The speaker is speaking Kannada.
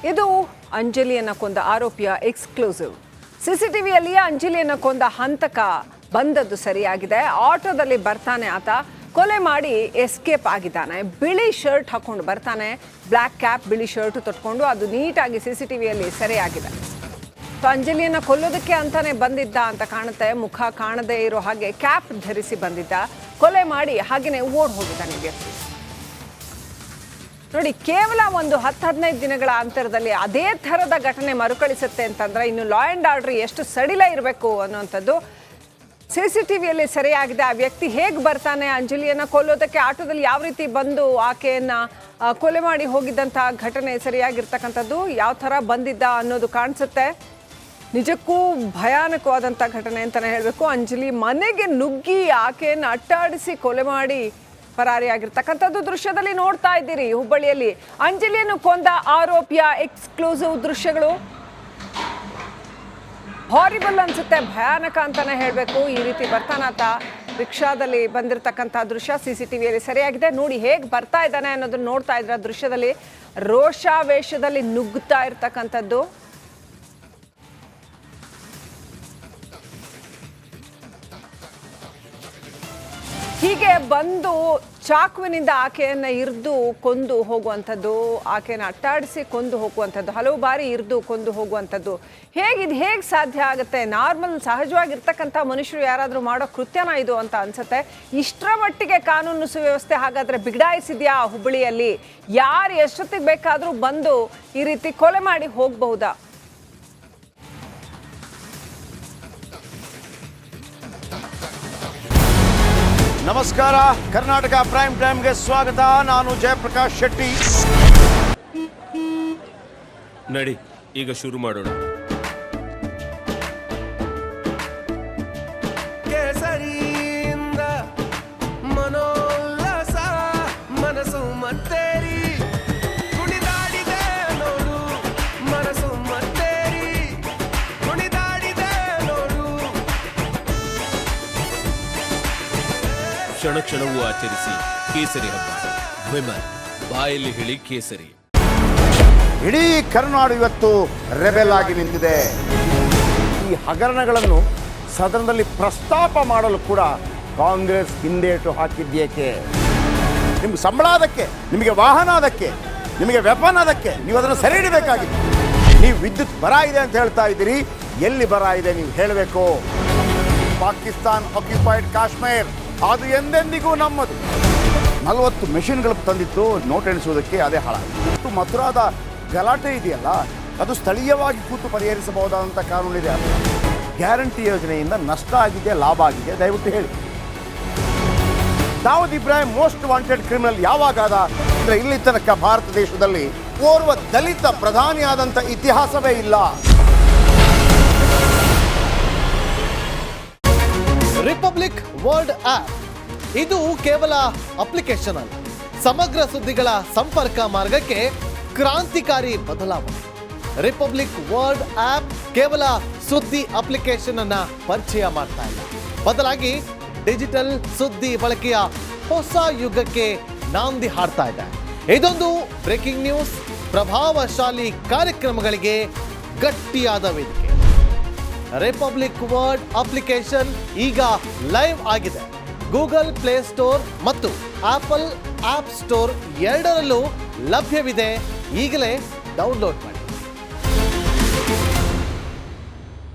ಇದು ಅಂಜಲಿಯನ್ನು ಕೊಂದ ಆರೋಪಿಯ ಎಕ್ಸ್ಕ್ಲೂಸಿವ್. ಸಿಸಿಟಿವಿಯಲ್ಲಿ ಅಂಜಲಿಯನ್ನು ಕೊಂದ ಹಂತಕ ಬಂದದ್ದು ಸರಿಯಾಗಿದೆ. ಆಟೋದಲ್ಲಿ ಬರ್ತಾನೆ ಆತ, ಕೊಲೆ ಮಾಡಿ ಎಸ್ಕೇಪ್ ಆಗಿದ್ದಾನೆ. ಬಿಳಿ ಶರ್ಟ್ ಹಾಕೊಂಡು ಬರ್ತಾನೆ, ಬ್ಲ್ಯಾಕ್ ಕ್ಯಾಪ್, ಬಿಳಿ ಶರ್ಟ್ ತೊಟ್ಕೊಂಡು, ಅದು ನೀಟಾಗಿ ಸಿಸಿಟಿವಿಯಲ್ಲಿ ಸರಿಯಾಗಿದೆ. ಅಂಜಲಿಯನ್ನು ಕೊಲ್ಲೋದಕ್ಕೆ ಅಂತಾನೆ ಬಂದಿದ್ದ ಅಂತ ಕಾಣುತ್ತೆ. ಮುಖ ಕಾಣದೇ ಇರೋ ಹಾಗೆ ಕ್ಯಾಪ್ ಧರಿಸಿ ಬಂದಿದ್ದ, ಕೊಲೆ ಮಾಡಿ ಹಾಗೆಯೇ ಓಡ್ ಹೋಗಿದ್ದಾನೆ ವ್ಯಕ್ತಿ. ನೋಡಿ, ಕೇವಲ ಒಂದು 10-15 ದಿನಗಳ ಅಂತರದಲ್ಲಿ ಅದೇ ಥರದ ಘಟನೆ ಮರುಕಳಿಸುತ್ತೆ ಅಂತಂದ್ರೆ ಇನ್ನು ಲಾ ಆ್ಯಂಡ್ ಆರ್ಡರ್ ಎಷ್ಟು ಸಡಿಲ ಇರಬೇಕು ಅನ್ನುವಂಥದ್ದು ಸಿಸಿಟಿವಿಯಲ್ಲಿ ಸರಿಯಾಗಿದೆ. ಆ ವ್ಯಕ್ತಿ ಹೇಗೆ ಬರ್ತಾನೆ, ಅಂಜಲಿಯನ್ನು ಕೊಲ್ಲೋದಕ್ಕೆ ಆಟೋದಲ್ಲಿ ಯಾವ ರೀತಿ ಬಂದು ಆಕೆಯನ್ನು ಕೊಲೆ ಮಾಡಿ ಹೋಗಿದ್ದಂಥ ಘಟನೆ ಸರಿಯಾಗಿರ್ತಕ್ಕಂಥದ್ದು, ಯಾವ ಥರ ಬಂದಿದ್ದ ಅನ್ನೋದು ಕಾಣಿಸುತ್ತೆ. ನಿಜಕ್ಕೂ ಭಯಾನಕವಾದಂಥ ಘಟನೆ ಅಂತಲೇ ಹೇಳಬೇಕು. ಅಂಜಲಿ ಮನೆಗೆ ನುಗ್ಗಿ ಆಕೆಯನ್ನು ಅಟ್ಟಾಡಿಸಿ ಕೊಲೆ ಮಾಡಿ ಪರಾರಿಯಾಗಿರ್ತಕ್ಕಂಥದ್ದು ದೃಶ್ಯದಲ್ಲಿ ನೋಡ್ತಾ ಇದ್ದೀರಿ. ಹುಬ್ಬಳ್ಳಿಯಲ್ಲಿ ಅಂಜಲಿಯನ್ನು ಕೊಂದ ಆರೋಪಿಯ ಎಕ್ಸ್ಕ್ಲೂಸಿವ್ ದೃಶ್ಯಗಳು. ಹಾರಿಬಲ್ ಅನ್ಸುತ್ತೆ, ಭಯಾನಕ ಅಂತಾನೆ ಹೇಳಬೇಕು. ಈ ರೀತಿ ಬರ್ತಾನಾತ ರಿಕ್ಷಾದಲ್ಲಿ ಬಂದಿರತಕ್ಕಂಥ ದೃಶ್ಯ ಸಿಸಿಟಿವಿಯಲ್ಲಿ ಸರಿಯಾಗಿದೆ. ನೋಡಿ ಹೇಗೆ ಬರ್ತಾ ಇದ್ದಾನೆ ಅನ್ನೋದನ್ನ ನೋಡ್ತಾ ಇದ್ರ ದೃಶ್ಯದಲ್ಲಿ. ರೋಷಾವೇಶದಲ್ಲಿ ನುಗ್ಗುತ್ತಾ ಇರ್ತಕ್ಕಂಥದ್ದು. ಹೀಗೆ ಬಂದು ಚಾಕುವಿನಿಂದ ಆಕೆಯನ್ನು ಇರಿದು ಕೊಂದು ಹೋಗುವಂಥದ್ದು, ಆಕೆಯನ್ನು ಅಟ್ಟಾಡಿಸಿ ಕೊಂದು ಹೋಗುವಂಥದ್ದು, ಹಲವು ಬಾರಿ ಇರಿದು ಕೊಂದು ಹೋಗುವಂಥದ್ದು. ಹೇಗೆ ಸಾಧ್ಯ ಆಗುತ್ತೆ? ನಾರ್ಮಲ್ ಸಹಜವಾಗಿರ್ತಕ್ಕಂಥ ಮನುಷ್ಯರು ಯಾರಾದರೂ ಮಾಡೋ ಕೃತ್ಯನ ಇದು ಅಂತ ಅನ್ಸುತ್ತೆ. ಇಷ್ಟರ ಮಟ್ಟಿಗೆ ಕಾನೂನು ಸುವ್ಯವಸ್ಥೆ ಹಾಗಾದರೆ ಬಿಗಡಾಯಿಸಿದ್ಯಾ ಹುಬ್ಬಳ್ಳಿಯಲ್ಲಿ? ಯಾರು ಎಷ್ಟೊತ್ತಿಗೆ ಬೇಕಾದರೂ ಬಂದು ಈ ರೀತಿ ಕೊಲೆ ಮಾಡಿ ಹೋಗಬಹುದಾ? ನಮಸ್ಕಾರ, ಕರ್ನಾಟಕ ಪ್ರೈಮ್ ಟೈಮ್ಗೆ ಸ್ವಾಗತ. ನಾನು ಜಯಪ್ರಕಾಶ್ ಶೆಟ್ಟಿ. ನಡಿ, ಈಗ ಶುರು ಮಾಡೋಣ. ಕೇಸರಿಯಿಂದ ಮನೋಲ್ಲಾಸ ಮನಸ್ಸು ಮತ್ತೇರಿ ಕುಣಿದಾಡಿದೆ ನೋಡು, ಮನಸ್ಸು ಮತ್ತೇರಿ ಕುಣಿದಾಡಿದೆ ನೋಡು. ಕ್ಷಣ ಕ್ಷಣವೂ ಆಚರಿಸಿ ಕೇಸರಿ ಹಬ್ಬ. ವಿಮಲ್ ಬಾಯಲ್ಲಿ ಹೇಳಿ ಕೇಸರಿ. ಇಡೀ ಕರುನಾಡು ಇವತ್ತು ರೆಬೆಲ್ ಆಗಿ ನಿಂತಿದೆ. ಈ ಹಗರಣಗಳನ್ನು ಸದನದಲ್ಲಿ ಪ್ರಸ್ತಾಪ ಮಾಡಲು ಕೂಡ ಕಾಂಗ್ರೆಸ್ ಹಿಂದೇಟು ಹಾಕಿದ್ದೇಕೆ? ನಿಮ್ಗೆ ಸಂಬಳ ಅದಕ್ಕೆ, ನಿಮಗೆ ವಾಹನ ಅದಕ್ಕೆ, ನಿಮಗೆ ವೆಪನ್ ಅದಕ್ಕೆ, ನೀವು ಅದನ್ನು ಸೆರೆ ಹಿಡಬೇಕಾಗಿತ್ತು. ನೀವು ವಿದ್ಯುತ್ ಬರ ಇದೆ ಅಂತ ಹೇಳ್ತಾ ಇದ್ದೀರಿ, ಎಲ್ಲಿ ಬರ ಇದೆ ನೀವು ಹೇಳಬೇಕು. ಪಾಕಿಸ್ತಾನ್ ಆಕ್ಯುಪೈಡ್ ಕಾಶ್ಮೀರ್ ಅದು ಎಂದೆಂದಿಗೂ ನಮ್ಮದು. 40 ಮೆಷಿನ್ಗಳು ತಂದಿತ್ತು ನೋಟ್ ಎಣಿಸುವುದಕ್ಕೆ, ಅದೇ ಹಾಳಾಗಿತ್ತು. ಮಥುರಾದ ಗಲಾಟೆ ಇದೆಯಲ್ಲ, ಅದು ಸ್ಥಳೀಯವಾಗಿ ಕೂತು ಪರಿಹರಿಸಬಹುದಾದಂಥ ಕಾನೂನಿದೆ. ಗ್ಯಾರಂಟಿ ಯೋಜನೆಯಿಂದ ನಷ್ಟ ಆಗಿದೆ, ಲಾಭ ಆಗಿದೆ, ದಯವಿಟ್ಟು ಹೇಳಿ. Dawood Ibrahim most wanted criminal ಯಾವಾಗಾದ ಅಂದರೆ ಇಲ್ಲಿ ತನಕ ಭಾರತ ದೇಶದಲ್ಲಿ ಓರ್ವ ದಲಿತ ಪ್ರಧಾನಿಯಾದಂಥ ಇತಿಹಾಸವೇ ಇಲ್ಲ. ರಿಪಬ್ಲಿಕ್ ವರ್ಲ್ಡ್ ಆಪ್ ಇದು ಕೇವಲ ಅಪ್ಲಿಕೇಶನ್ ಅಲ್ಲ, ಸಮಗ್ರ ಸುದ್ದಿಗಳ ಸಂಪರ್ಕ ಮಾರ್ಗಕ್ಕೆ ಕ್ರಾಂತಿಕಾರಿ ಬದಲಾವಣೆ. ರಿಪಬ್ಲಿಕ್ ವರ್ಲ್ಡ್ ಆಪ್ ಕೇವಲ ಸುದ್ದಿ ಅಪ್ಲಿಕೇಶನ್ ಅನ್ನ ಪರಿಚಯ ಮಾಡ್ತಾ ಇಲ್ಲ, ಬದಲಾಗಿ ಡಿಜಿಟಲ್ ಸುದ್ದಿ ಬಳಕೆಯ ಹೊಸ ಯುಗಕ್ಕೆ ನಾಂದಿ ಹಾಡ್ತಾ ಇದೆ. ಇದೊಂದು ಬ್ರೇಕಿಂಗ್ ನ್ಯೂಸ್, ಪ್ರಭಾವಶಾಲಿ ಕಾರ್ಯಕ್ರಮಗಳಿಗೆ ಗಟ್ಟಿಯಾದ ವೇದಿಕೆ. ರಿಪಬ್ಲಿಕ್ ವರ್ಲ್ಡ್ ಅಪ್ಲಿಕೇಶನ್ ಈಗ ಲೈವ್ ಆಗಿದೆ. ಗೂಗಲ್ ಪ್ಲೇ ಸ್ಟೋರ್ ಮತ್ತು ಆಪಲ್ ಆಪ್ ಸ್ಟೋರ್ ಎರಡರಲ್ಲೂ ಲಭ್ಯವಿದೆ. ಈಗಲೇ ಡೌನ್ಲೋಡ್ ಮಾಡಿ.